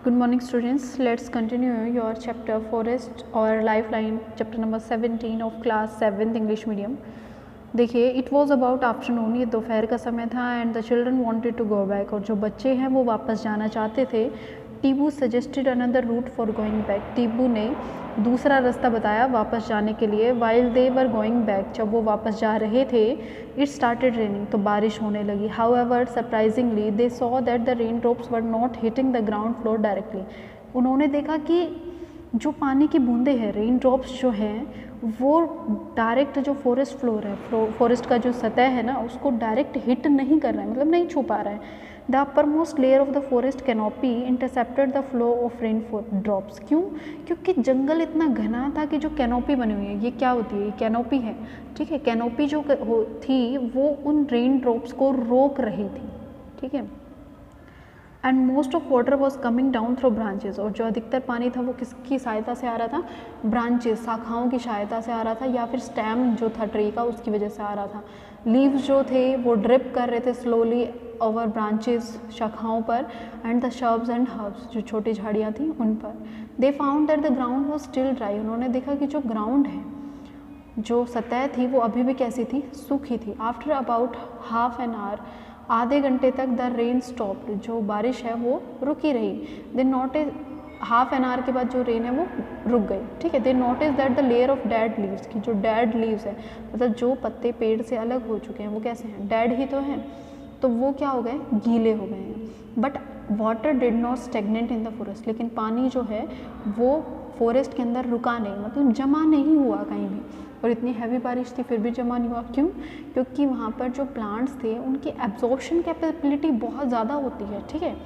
Good morning students, let's continue your chapter forest or lifeline, chapter number 17 of class 7th English medium. देखिए it was about afternoon, ये दोपहर का समय था and the children wanted to go back, और जो बच्चे हैं वो वापस जाना चाहते थे. टीबू suggested another route for going back, टीबू ने दूसरा रास्ता बताया वापस जाने के लिए. While they were going back, जब वो वापस जा रहे थे, इट स्टार्टेड रेनिंग, तो बारिश होने लगी. However surprisingly they saw that the rain drops were not hitting the ground floor directly. उन्होंने देखा कि जो पानी की बूंदें हैं, रेन ड्रॉप्स जो हैं, वो डायरेक्ट जो फॉरेस्ट फ्लोर है, फॉरेस्ट का जो सतह है ना, उसको डायरेक्ट हिट नहीं कर रहा है, मतलब नहीं छू पा रहा है. The upper most layer of the forest canopy intercepted the flow of rain drops. क्यों? क्योंकि जंगल इतना घना था कि जो कैनोपी बनी हुई है, ये क्या होती है? ये कैनोपी है, ठीक है. कैनोपी जो थी वो उन रेन ड्रॉप्स को रोक रही थी, ठीक है. And most of water was coming down through branches, और जो अधिकतर पानी था वो किसकी सहायता से आ रहा था? ब्रांचेस, शाखाओं की सहायता से आ रहा था, या फिर स्टेम जो था ट्री का उसकी वजह से आ रहा था. लीव्स जो थे वो ड्रिप कर रहे थे स्लोली ओवर ब्रांचेस, शाखाओं पर, and the shrubs and herbs, जो छोटी झाड़ियाँ थी उन पर. They found that the ground was still dry, उन्होंने देखा कि जो ग्राउंड है, जो सतह थी वो अभी भी कैसी थी? सूखी थी. After about half an hour, आधे घंटे तक द रेन स्टॉप्ड, जो बारिश है वो रुकी रही. दे नोटिस, हाफ एन आवर के बाद जो रेन है वो रुक गई, ठीक है. दे notice that the layer of dead leaves, की जो डेड लीव्स है, मतलब जो पत्ते पेड़ से अलग हो चुके हैं, वो कैसे हैं? डेड ही तो हैं, तो वो क्या हो गए? गीले हो गए हैं. But water did not stagnant in the forest, लेकिन पानी जो है वो फॉरेस्ट के अंदर रुका नहीं, मतलब जमा नहीं हुआ कहीं भी. और इतनी हैवी बारिश थी फिर भी जमा नहीं हुआ. क्यों? क्योंकि वहाँ पर जो प्लांट्स थे उनकी एब्जॉर्प्शन कैपेबिलिटी बहुत ज़्यादा होती है, ठीक है.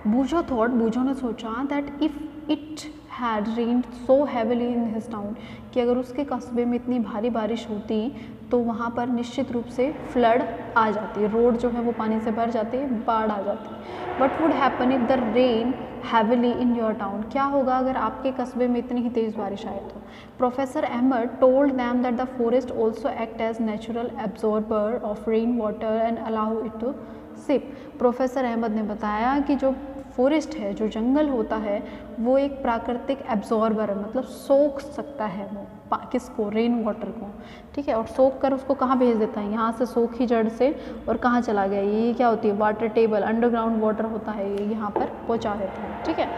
बूझो ने सोचा that if it had rained so heavily in his town, कि अगर उसके कस्बे में इतनी भारी बारिश होती तो वहाँ पर निश्चित रूप से फ्लड आ जाती, रोड जो है वो पानी से भर जाते, बाढ़ आ जाती. What would happen if the rain heavily in your town, क्या होगा अगर आपके कस्बे में इतनी ही तेज़ बारिश आए तो? Professor Ahmad told them that the forest also act as natural absorber of rain water and allow it to seep. Professor Ahmad ने बताया कि जो फॉरेस्ट है, जो जंगल होता है, वो एक प्राकृतिक एब्जॉर्बर है, मतलब सोख सकता है वो किसको? रेन वाटर को, ठीक है. और सोख कर उसको कहाँ भेज देता है? यहाँ से सोखी जड़ से, और कहाँ चला गया? ये क्या होती है? वाटर टेबल, अंडरग्राउंड वाटर होता है, ये यहाँ पर पहुँचा देता है, ठीक है.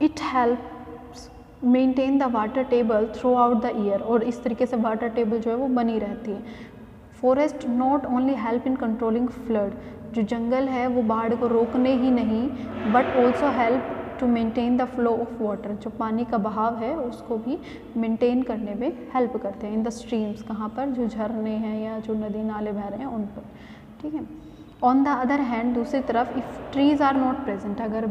It helps maintain the water table through out the year, और इस तरीके से वाटर टेबल जो है वो बनी रहती है. Forest not only help in controlling flood, जो जंगल है वो बाढ़ को रोकने ही नहीं, but also help to maintain the flow of water, जो पानी का बहाव है उसको भी मेंटेन करने में हेल्प करते हैं. इन द स्ट्रीम्स, कहाँ पर? जो झरने हैं या जो नदी नाले बह रहे हैं उन पर, ठीक है. ऑन द अदर हैंड, दूसरी तरफ, if trees are not present, अगर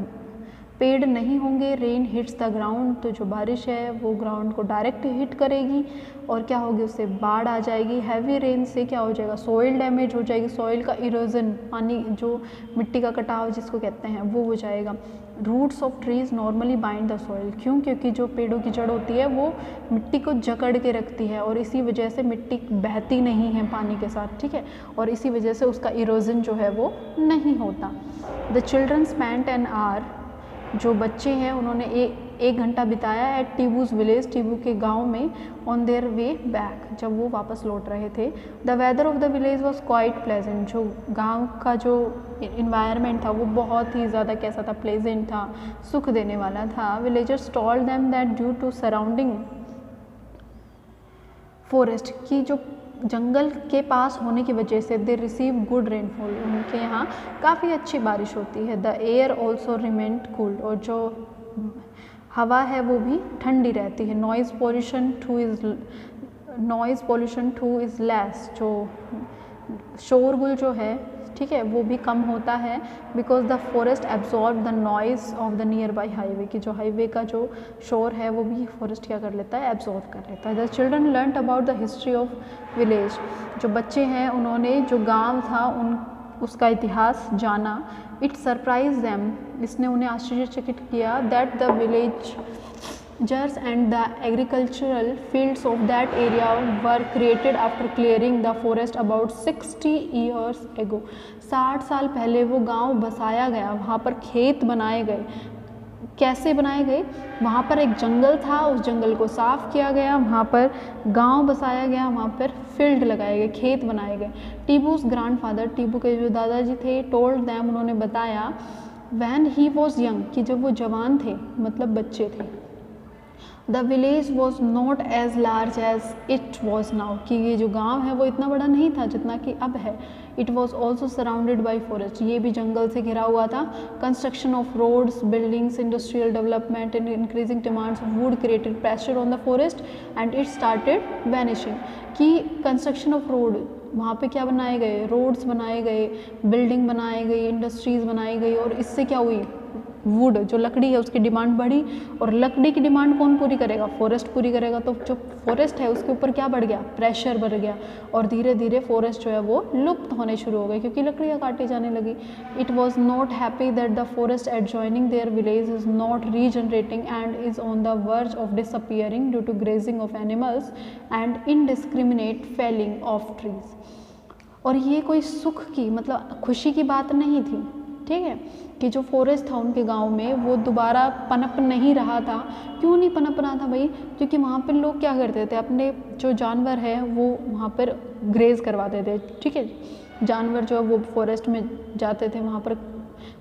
पेड़ नहीं होंगे, रेन हिट्स द ग्राउंड, तो जो बारिश है वो ग्राउंड को डायरेक्ट हिट करेगी, और क्या होगी? उससे बाढ़ आ जाएगी. हैवी रेन से क्या हो जाएगा? सॉइल डैमेज हो जाएगी, सॉइल का इरोजन, पानी जो मिट्टी का कटाव जिसको कहते हैं वो हो जाएगा. Roots of trees normally bind the soil, क्यों? क्योंकि जो पेड़ों की जड़ होती है वो मिट्टी को जकड़ के रखती है, और इसी वजह से मिट्टी बहती नहीं है पानी के साथ, ठीक है. और इसी वजह से उसका इरोजन जो है वो नहीं होता. The children spent an hour, जो बच्चे हैं उन्होंने एक घंटा बिताया एट टीबूज विलेज, टीबू के गांव में, ऑन देयर वे बैक, जब वो वापस लौट रहे थे. The weather of the village was quite pleasant, जो गांव का जो इन्वायरमेंट था वो बहुत ही ज़्यादा कैसा था? प्लेजेंट था, सुख देने वाला था. Villagers told them that due to surrounding forest, की जो जंगल के पास होने की वजह से दे रिसीव गुड रेनफॉल, उनके यहाँ काफ़ी अच्छी बारिश होती है. The air also remained cooled, और जो हवा है वो भी ठंडी रहती है. Noise pollution two is less, जो शोरगुल जो है, ठीक है, वो भी कम होता है. Because the forest absorb the noise of the near by highway, की जो हाईवे का जो शोर है वो भी फॉरेस्ट क्या कर लेता है? एब्जॉर्ब कर लेता है. The children learned about the history of village, जो बच्चे हैं उन्होंने जो गांव था उसका इतिहास जाना. इट सरप्राइज दैम, इसने उन्हें आश्चर्यचकित किया. That the village Jars and the agricultural fields of that area were created after clearing the forest about 60 years ago. 60 साल पहले वो गांव बसाया गया, वहाँ पर खेत बनाए गए। कैसे बनाए गए? वहाँ पर एक जंगल था, उस जंगल को साफ किया गया, वहाँ पर गांव बसाया गया, वहाँ पर फील्ड लगाए गए, खेत बनाए गए। टीबूज ग्रैंडफादर, टीबू के जो दादाजी थे, टोल्ड दैम, उन्होंने बताया, व्हेन ही वॉज यंग, कि जब वो जवान थे, मतलब बच्चे थे, the village was not as large as it was now, कि ये जो गांव है वो इतना बड़ा नहीं था जितना कि अब है। It was also surrounded by forest, ये भी जंगल से घिरा हुआ था। Construction of roads, buildings, industrial development and increasing demands of wood created pressure on the forest and it started vanishing, कि कंस्ट्रक्शन ऑफ रोड, वहाँ पे क्या बनाए गए? रोड्स बनाए गए, बिल्डिंग बनाए गई, इंडस्ट्रीज़ बनाई गई, और इससे क्या हुई? वुड, जो लकड़ी है, उसकी डिमांड बढ़ी, और लकड़ी की डिमांड कौन पूरी करेगा? फॉरेस्ट पूरी करेगा। तो जो फॉरेस्ट है उसके ऊपर क्या बढ़ गया? प्रेशर बढ़ गया, और धीरे धीरे फॉरेस्ट जो है वो लुप्त होने शुरू हो गए, क्योंकि लकड़ियाँ काटी जाने लगी। It was not happy that the forest adjoining their village is not regenerating and is on the verge of disappearing due to grazing of animals and indiscriminate felling of trees. और ये कोई सुख की, मतलब खुशी की बात नहीं थी, ठीक है, कि जो फॉरेस्ट था उनके गांव में वो दोबारा पनप नहीं रहा था। क्यों नहीं पनप रहा था भाई? क्योंकि वहाँ पर लोग क्या करते थे, अपने जो जानवर है वो वहाँ पर ग्रेज करवाते थे, ठीक है, जानवर जो है वो फॉरेस्ट में जाते थे, वहाँ पर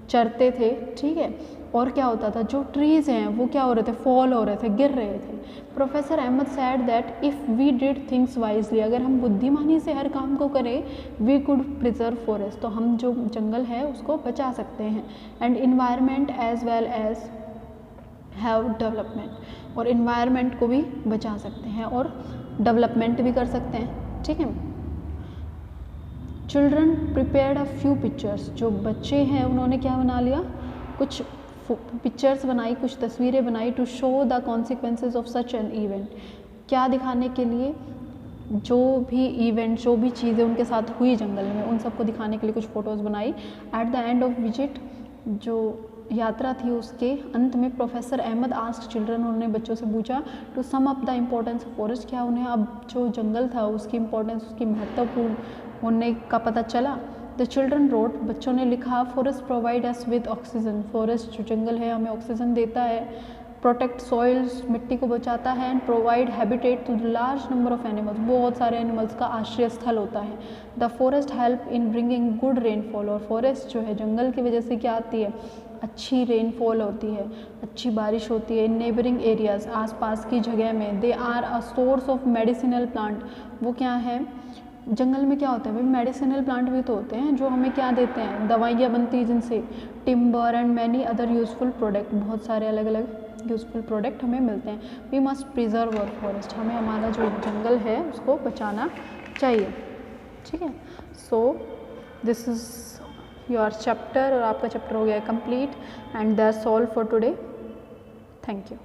चरते थे, ठीक है। और क्या होता था, जो ट्रीज़ हैं वो क्या हो रहे थे? फॉल हो रहे थे, गिर रहे थे। Professor Ahmad said that if we did things wisely, अगर हम बुद्धिमानी से हर काम को करें, वी कुड प्रिजर्व फॉरेस्ट, तो हम जो जंगल है उसको बचा सकते हैं, and environment as well as have development, और इन्वायरमेंट को भी बचा सकते हैं और डेवलपमेंट भी कर सकते हैं, ठीक है। Children prepared a few pictures, जो बच्चे हैं उन्होंने क्या बना लिया? कुछ पिक्चर्स बनाई, कुछ तस्वीरें बनाई, to show the consequences of such an event, क्या दिखाने के लिए? जो भी इवेंट, जो भी चीज़ें उनके साथ हुई जंगल में, उन सबको दिखाने के लिए कुछ फ़ोटोज़ बनाई। At the end of visit, जो यात्रा थी उसके अंत में, प्रोफेसर अहमद आस्क्ड चिल्ड्रन, उन्होंने बच्चों से पूछा, to sum up the importance of forest, क्या उन्हें अब जो जंगल था उसकी इम्पोर्टेंस, उसकी महत्वपूर्ण होने का पता चला? द चिल्ड्रन रोट, बच्चों ने लिखा, forest provide us with oxygen, forest जो जंगल है हमें ऑक्सीजन देता है, प्रोटेक्ट सॉइल्स, मिट्टी को बचाता है, and provide habitat to large number of animals, बहुत सारे एनिमल्स का आश्रय स्थल होता है। The forest help in bringing good rainfall, और फॉरेस्ट जो है जंगल की वजह से क्या आती है? अच्छी रेनफॉल होती है, अच्छी बारिश होती है। इन नेबरिंग एरियाज, आसपास की जगह में, they are a source of medicinal plant, वो क्या है? जंगल में क्या होता है भाई? मेडिसिनल प्लांट भी तो होते हैं जो हमें क्या देते हैं? दवाइयाँ बनती हैं जिनसे, timber and many other useful product, बहुत सारे अलग अलग यूजफुल प्रोडक्ट हमें मिलते हैं। We must preserve our forest, हमें हमारा जो जंगल है उसको बचाना चाहिए, ठीक है। So this is your chapter, और आपका चैप्टर हो गया complete, and that's all for today. Thank you.